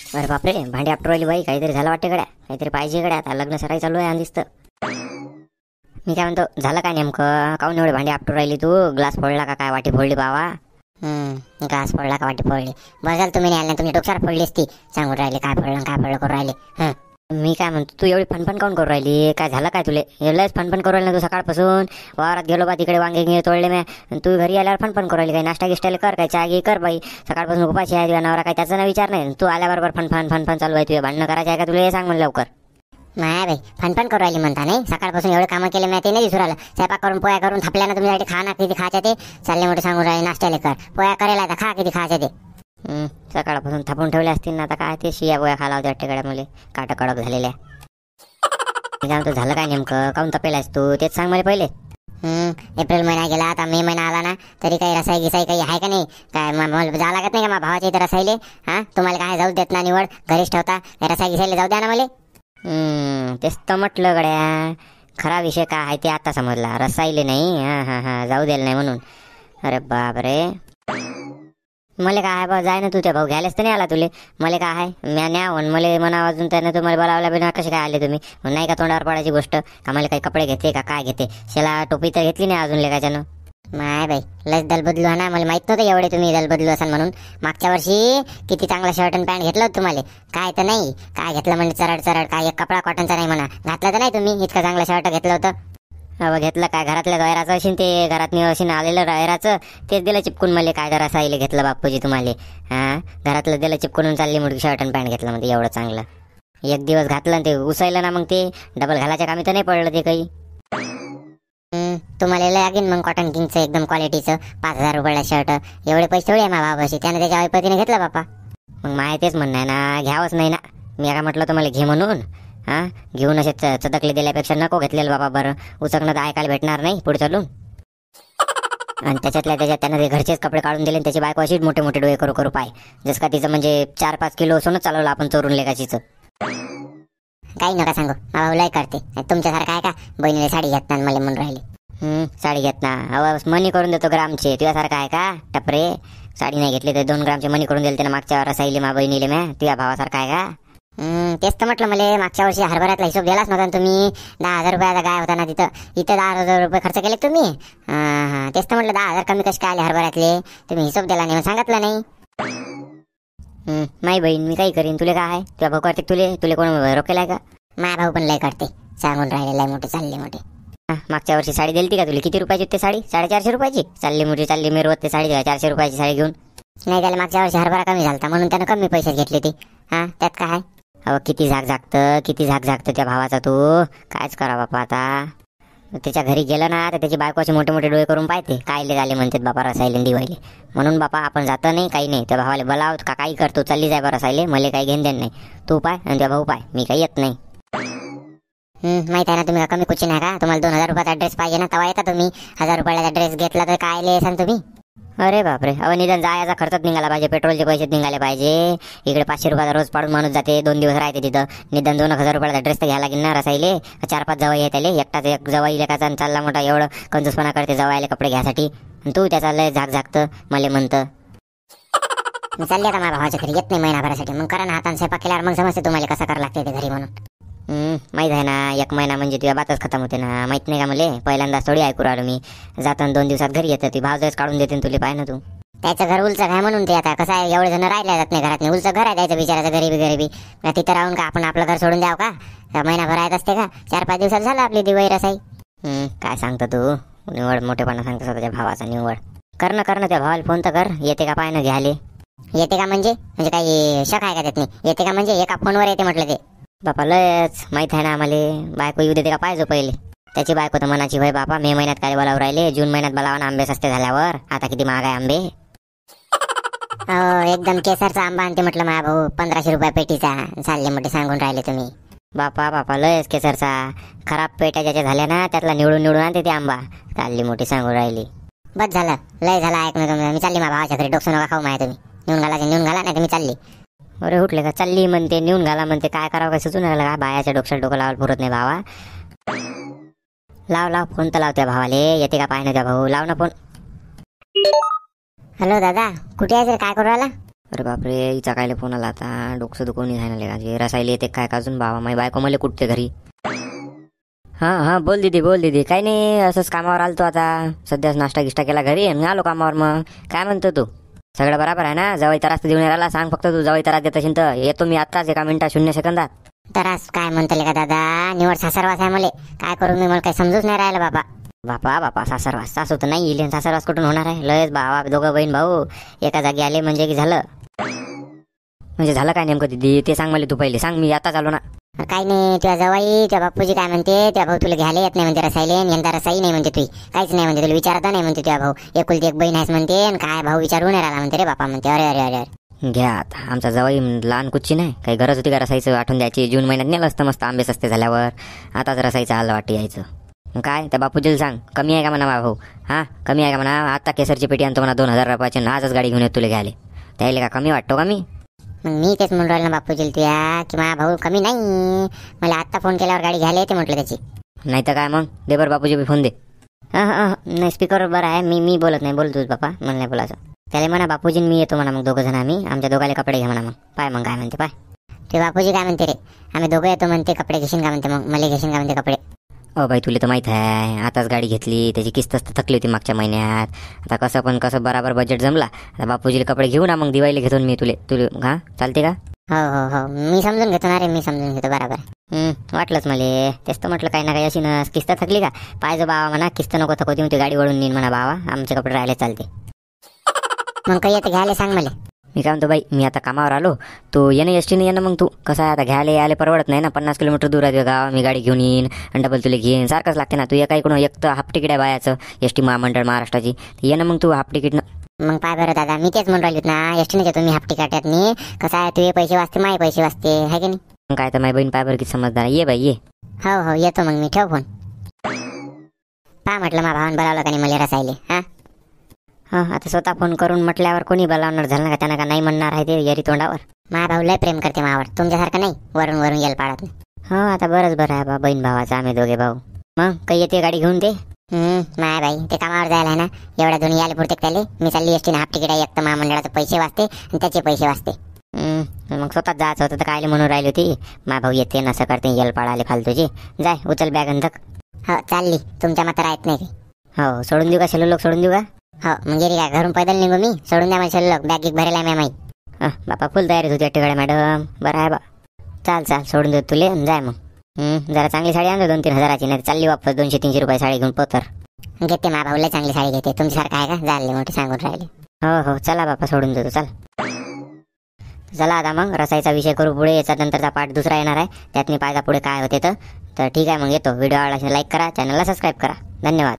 अरे बापरे, भांडी आपटू राहिली बाई. काहीतरी झालं वाटते गड्या, काहीतरी पाहिजे गड्या. आता लग्न सराई चालू आहे आणि दिसतं. मी काय म्हणतो, झालं काय नेमकं? काऊन एवढे भांडी आपटू राहिली तू? ग्लास फोडला का काय? वाटी फोडली बाबा? ग्लास फोडला का वाटी फोडली? बरं झालं तुम्ही नाही आले, तुम्ही डोक्यावर फोडली असती. सांगून राहिले काय फोडलं काय फोडलं करून राहिले. मी काय म्हणतो, तू एवढी फनफन काऊन करू राहिली? काय झालं काय तुले? एवढंच फनफन करू राहिली ना तू सकाळपासून? वावरात गेलो बा, तिकडे वांगे गिंगे तोडले मी. तू घरी आल्यावर फनफन करू राहिली. काही नाश्ता गिष्टाला कर, काय चहा गी कर बाई. सकाळपासून उपाशी आहे तुझ्या नवरा, काय त्याचा ना विचार नाही. तू आल्याबरोबर फनफन फनफन चालू आहे. तुझे भांडणं करायचे आहे का तुला? हे सांग मला लवकर. नाही बाई, फनफन करू राहिली म्हणता नाही. सकाळपासून एवढे कामं केले मी, ते नाही दिसू राहिलं. स्वयंपाक करून पोया करून थापल्यानं तुमच्यासाठी खा ना, किती खायचे ते चालले मोठे सांगून राहिले. नाश्त्याला कर, पोया करायला आता खा, किती खायचे ते. सकाळपासून थापून ठेवले असतील ना, आता काय ते शिया पोया खाला होत्या वाटते गड्या मुले, काट कडक झालेल्या. मी काय म्हणतो, झालं काय नेमकं? काऊन तपेलास तू? तेच सांग मला पहिले. एप्रिल महिना गेला, आता मे महिना आला ना, तरी काही रसाई गिसाई काही आहे का नाही? काय मला जावं लागत नाही का माझ्या भावाच्या इथे रसाईले? तुम्हाला काय जाऊ देत ना, निवड घरीच ठेवता. रसाई गिसाईले जाऊ द्या ना मला. तेच तर म्हटलं गड्या. खरा विषय काय आहे ते आता समजला. रसाईले नाही, हा जाऊ द्यायला नाही म्हणून. अरे बापरे, मला काय आहे बा? जाय ना तू, त्या भाऊ घ्यायलाच तर नाही आला तुले. मला काय आहे, म्या न्यावं मला म्हणा अजून त्यानं तुम्हाला बोलावला बिना कसे काय आले तुम्ही? नाही का तोंडावर पडायची गोष्ट? का मला काही कपडे घेते का काय घेते? शेला टोपी तर घेतली नाही अजून लेकाच्यानं. माय बाई, लस दल बदलू हा ना. मला माहित नव्हतं एवढे तुम्ही दल बदलू असाल म्हणून. मागच्या वर्षी किती चांगला शर्ट आणि पॅन्ट घेतलं होतं तुम्हाला. काय तर नाही, काय घेतलं म्हणजे चरड चरड, काय एक कपडा कॉटनचा नाही म्हणा घातला तर नाही तुम्ही. इतकं चांगलं शर्ट घेतलं होतं. घेतलं काय? घरातल्या वैराचं असेल ते, घरात असेल आलेलं वैराचं, तेच दिलं चिपकून मला. काय जरा साईले घेतलं बापूजी तुम्हाला? घरातलं दिलं चिपकून, चालली मुडकी शर्ट आणि पॅन्ट घेतलं म्हणजे एवढं चांगलं. एक दिवस घातलं ते उसायलं ना, मग ते डबल घालायच्या कामी तर नाही पडलं ते काही. तुम्हाला लागेल मग कॉटन किंगचं एकदम क्वालिटीचं 5,000 रुपयाला शर्ट. एवढे पैसे थोडे आहे माझ्या भावाशी, त्याने त्याच्या ऐपतीने घेतलं बापा. मग माय तेच म्हणणं आहे ना, घ्यावंच नाही ना. मी काय म्हटलं तुम्हाला घे म्हणून? घेऊन असे चदकले दिल्यापेक्षा नको घेतलेलं बाबा बरं. उचकणं तर ऐकायला भेटणार नाही पुढे चालून. आणि त्याच्यातल्या त्याच्यात त्यानं ते घरचेच कपडे काढून दिले. त्याची बायको अशीच मोठे मोठे डोळे करू करू पाय, जसं का तिचं म्हणजे 4-5 किलो सोनच चालवलं आपण चोरून लेकाचीचं. काही नका सांगू, भाऊ लय करते. तुमच्यासारखं आहे का बहिणीला साडी घेत नाही मला म्हणून राहिले? साडी घेत ना, अहो मनी करून देतो ग्रामचे. तुझ्यासारखं आहे का टपरे? साडी नाही घेतली तर 2 ग्रामचे मनी करून दिले त्यानं मागच्या वर साईली मा बहिणीले म्या. तुझ्या भावासारखं आहे का? तेच तर म्हटलं, मला मागच्या वर्षी हरभऱ्यातला हिशोब दिलाच नव्हता तुम्ही. 10,000 रुपयाचा गाय होता ना तिथं, इथं 10,000 रुपये खर्च केले तुम्ही. तेच तर म्हटलं 10,000 कमी कसे काय आले हरभऱ्यातले? तुम्ही हिशोब दिला नाही, सांगितलं नाही. नाही बहीण, मी काही करीन. तुले काय आहे? तुझ्या भाऊ करते तुले कोण रोकेलाय का? माझा भाऊ पण लय करते, सांगून राहिले लय मोठे चालले मोठे. मागच्या वर्षी साडी दिली का तुला? किती रुपयाची होती साडी? 450 रुपयाची. चालली मोठी चालली मिरवत ते साडी 400 रुपयाची साडी घेऊन. नाही त्याला मागच्या वर्षी हरभरा कमी झालता म्हणून त्यानं कमी पैशात घेतले ते. त्यात काय आहे? अहो किती झाक झाकतं त्या भावाचा. तू कायच करा बापा आता. त्याच्या घरी गेलं ना तर त्याची बायकोचे मोठे मोठे डोळे करून पाहते. कायले झाले म्हणतात बापा रसायले दिवायले. म्हणून बापा आपण जातं नाही, काही नाही. त्या भावाला बोलाव का काही करतो, चालली जाय बरं रसायले. मला काही घेण देण नाही. तू पाय आणि त्या भाऊ पाय, मी काही येत नाही. माहिती आहे ना तुम्ही कमी कुची नाही का? तुम्हाला 2,000 रुपयाचा ड्रेस पाहिजे ना, तेव्हा येता तुम्ही. 1,000 रुपयाचा ड्रेस घेतला तर काय ले सांग तुम्ही? अरे बापरे, अहो निदान जायचा खर्चच निघाला पाहिजे, पेट्रोलचे पैसे निघाले पाहिजे. इकडे 500 रुपयाचा रोज पाडून माणूस जाते, 2 दिवस राहते तिथं. निदान 2,000 रुपयाचा ड्रेस तर घ्यायला लागेल ना रसाईले. 4-5 जवाई आहे त्याले, एकटाच एक जवाई लेकाचा चालला मोठा एवढं कंजूसपणा करते जवायले कपडे घ्यायसाठी. तू त्याचा लय झाकतं मला म्हणतं. मी चालले आता माझ्या भावाच्या घरी, येत नाही महिनाभरासाठी. मग करा ना हाताने स्वयंपाक केल्यावर मग समजते तुम्हाला कसं करावं लागते ते घरी म्हणून. माहीत आहे ना, 1 महिना म्हणजे तुझ्या बातच खतम होते ना. माहित नाही का मला? पहिल्यांदाच थोडी ऐकू राहिलो मी. जाताना 2 दिवसात घरी येतं, ती भावजच काढून देते तुला. पाय ना तू. त्याचं घर उलचं आहे म्हणून ते आता कसं आहे, एवढे जण राहिल्या जात नाही घरात. उलचं घर आहे त्याचं बिचाराचं, गरीबी. तिथं राहून का आपण आपलं घर सोडून द्याव का? महिनाभर आहेत असते का? 4-5 दिवसात झालं आपली दिवाळी रसाई. काय सांगतो तू? निवड मोठेपणा सांगतो स्वतःच्या भावाचा. निवड कर ना त्या भावाला फोन तर कर. येते का पाय ना घ्याले? येते का म्हणजे काही शक आहे का त्यात? नाही येते का म्हणजे एका फोनवर येते म्हटलं ते. बापा लयच माहित आहे ना आम्हाला. बायको येऊ देते का पाहिजे पहिले? त्याची बायको तर मनाची होय बापा. मे महिन्यात काय बोलावं राहिले, जून महिन्यात बोलावा ना आंबे सस्ते झाल्यावर. आता किती महाग आहे आंबे. एकदम केसरचा आंबा आणते म्हटलं माझा भाऊ, 1,500 रुपये पेटीचा. चालले मोठे सांगून राहिले तुम्ही. बापा लयच केसरचा. खराब पेट्या ज्याच्या झाल्या ना त्यातला निवडून आणते ते आंबा. चालली मोठी सांगून राहिली. बस झालं, लय झालं ऐकून तुम्ही. मी चालली माझ्या भावाच्या घरी. डोकं नका खाऊ माहिती तुम्ही. नेऊन घाला नाही तर मी चालली. अरे उठले का? चालली म्हणते, नेऊन घाला म्हणते. काय करावं काय सुचून राहिलं का? बायाच्या डोक्याला डोकं लावायला पुरत नाही भावा. लाव फोन तर लाव त्या भावाले. येते का पाय ना त्या भाऊ? लाव ना फोन. हॅलो दादा, कुठे आहे? काय करू राहिला? अरे बापरे, हिचा कायले फोन आला आता, डोकं दुखवून झालं का रसायला येते काय का अजून बाबा माझी बायको मला कुठते घरी. हां बोल दीदी काही नाही, असंच कामावर आलतो आता, सध्याच नाश्ता गिष्टा केला घरी आणि आलो कामावर. मग काय म्हणतो तू, सगळं बरोबर आहे ना? जवळ तरास देऊन राहिला, सांग फक्त तू जवळ तरास देत असेल तर येतो मी आत्ताच 1 मिनिटात 0 सेकंदात. तरास काय म्हणतले का दादा, निवड सासरवास आहे मले, काय करू मी, मला काही समजूच नाही राहिलं बाबा. बापा सासरवास, सासू तर नाही येईल, सासरवास कुठून होणार आहे? लयच भावा, दोघं बहीण भाऊ एका जागी आले म्हणजे की झालं. म्हणजे झालं काय नेमकं दीदी ते सांग मला, तू पहिले सांग, मी आता चालू ना. काही नाही, तुझ्या जवाई तुझ्या बापूजी काय म्हणते, तुझ्या भाऊ तुला घ्यायला येत नाही म्हणते रसायले, यंदा रसाई नाही म्हणते, तुझी काहीच नाही म्हणते, तुला विचारता नाही म्हणते, तुझ्या भाऊ एकुलती एक बहीण आहेस म्हणते, आणि काय भाऊ विचारून राहिला म्हणते रे बापा म्हणते. अरे अरे अरे घ्या आता, आमचा जवाई लहान कुच्ची नाही, काही गरज होती का रसायचं आठवून द्यायची? जून महिन्यात नेलं असतं मस्त आंबे सस्ते झाल्यावर, आताच रसायचं आलं वाटतं यायचं. मग काय त्या बापूजीला सांग, कमी आहे का म्हणा माझा भाऊ, हां कमी आहे का म्हणा, आता केसरची पेटी आणतो म्हणा 2000 रुपयाची, आजच गाडी घेऊन येतो तुला घ्यायला, त्याला का कमी वाटतो का मी? मग मी तेच म्हणून राहिलो ना बापूजी तुया, की माझा भाऊ कमी नाही, मला आत्ता फोन केल्यावर गाडी घ्यायला येते म्हटलं त्याची. नाही तर काय मग, दे बरं बापूजी फोन दे. नाही स्पीकर बरं आहे, मी बोलत नाही, बोल तूच बापा, मला नाही बोलायचं. त्याला म्हणा बापूजी मी येतो म्हणा, मग दोघं जण आम्ही, आमच्या दोघाले कपडे घ्या म्हणा. मग पाय मग काय म्हणते पाय ते बापूजी काय म्हणते रे, आम्ही दोघं येतो म्हणते, कपडे घेशील का म्हणते, मग मला घेशील का म्हणते कपडे. बाई तुला तर माहीत आहे, आताच गाडी घेतली, त्याची किस्तच तर थकली होती मागच्या महिन्यात, आता कसं बराबर बजेट जमला, आता बापूजीला कपडे घेऊ ना, मग दिवाळीला घेतो मी तुले हां चालते का? हो मी समजून घेतो ना रे, मी समजून घेतो बरोबर. वाटलंच मला, तेच तर म्हटलं काही ना काही अशी ना किस्त थकली का, पाहिजे बाबा म्हणा, किस्त नको थकवती म्हणते, गाडी वळून नेईन म्हणा बाबा, आमचे कपडे राहिले चालते. मग काही येतं घ्यायला सांग मला. मी काय म्हणतो बाई, मी आता कामावर आलो, तू येणं एसटीने येणं, मग तू कसं आहे आता घ्यायला यायला परवडत नाही ना, 50 किलोमीटर दूर आहे गाव, मी गाडी घेऊन येईन आणि डबल तुला घेईन, सारखंच लागते ना. तू एका इकडून एक तर हाफ तिकीट आहे बायाचं, एसटी महामंडळ महाराष्ट्राची, येणं मग तू हाफ तिकीटनं. मग पाय बरं दादा, मी तेच म्हणून राहिलो ना, एसटीने येतो मी हाफ तिकीटात नी, कसं आहे तुझे पैसे वाचते माझे पैसे वाचते, आहे की नाही? मग काय तर माझी बहीण पाय बरं किती समजदार, ये बाई ये. हो येतो मग मी, ठेव फोन. पहा म्हटलं मा भावानं बोलावलं का नाही मला रसायले. हां आता स्वतः फोन करून म्हटल्यावर कोणी बोलावणार झालं ना का, त्यांना का नाही म्हणणार आहे ते येरी तोंडावर. माझा भाऊ लय प्रेम करते मावर, तुमच्यासारखं नाही वरून येल पाडत नाही. हो आता बरं आहे बा, बहीण भावाचा आम्ही दोघे भाऊ. मग काही येते गाडी घेऊन ते? माय बाई ते कामावर जायला आहे ना, एवढ्या दोन्ही यायला पुरते त्याले, मी चालली एसटीने हाफ तिकीट आहे, एक तर महामंडळाचे पैसे वाचते आणि त्याचे पैसे वाचते. मग स्वतःच जायचं होतं तर कायले म्हणून राहिली होती, मा भाऊ येते नसं करते येल पाडाले फालतूची, जाय उचल बॅग आणि धक. हो चालली, तुमच्या मात्र राहत नाही. हो सोडून देऊ का, शेलो लोक सोडून देऊ का? हो म्हणजे काय घरून पैदल निघू मी, सोडून द्या मला शिल्लक, बॅग गिक भरेला आहे माई. बापा फुल तयारीत होती अट्टेकडे मॅडम, बरं आहे बा, चाल सोडून देऊ तुले, जाय मग. जरा चांगली साडी आणतो 2-3 हजाराची, नाही चालली वापस 200-300 रुपये साडी घेऊन पोतर. घेते मा भाऊला चांगली साडी घेते, तुमच्यासारखं आहे का झाले मोठे सांगून राहिले. हो चला बापा सोडून देतो, चला आता मग रसायचा विषय करू पुढे, याचा नंतरचा पार्ट दुसरा येणार आहे, त्यात मी पाहिजे पुढे काय होते तर ठीक आहे. मग येतो, व्हिडिओ आवडला लाईक करा, चॅनलला सबस्क्राईब करा, धन्यवाद.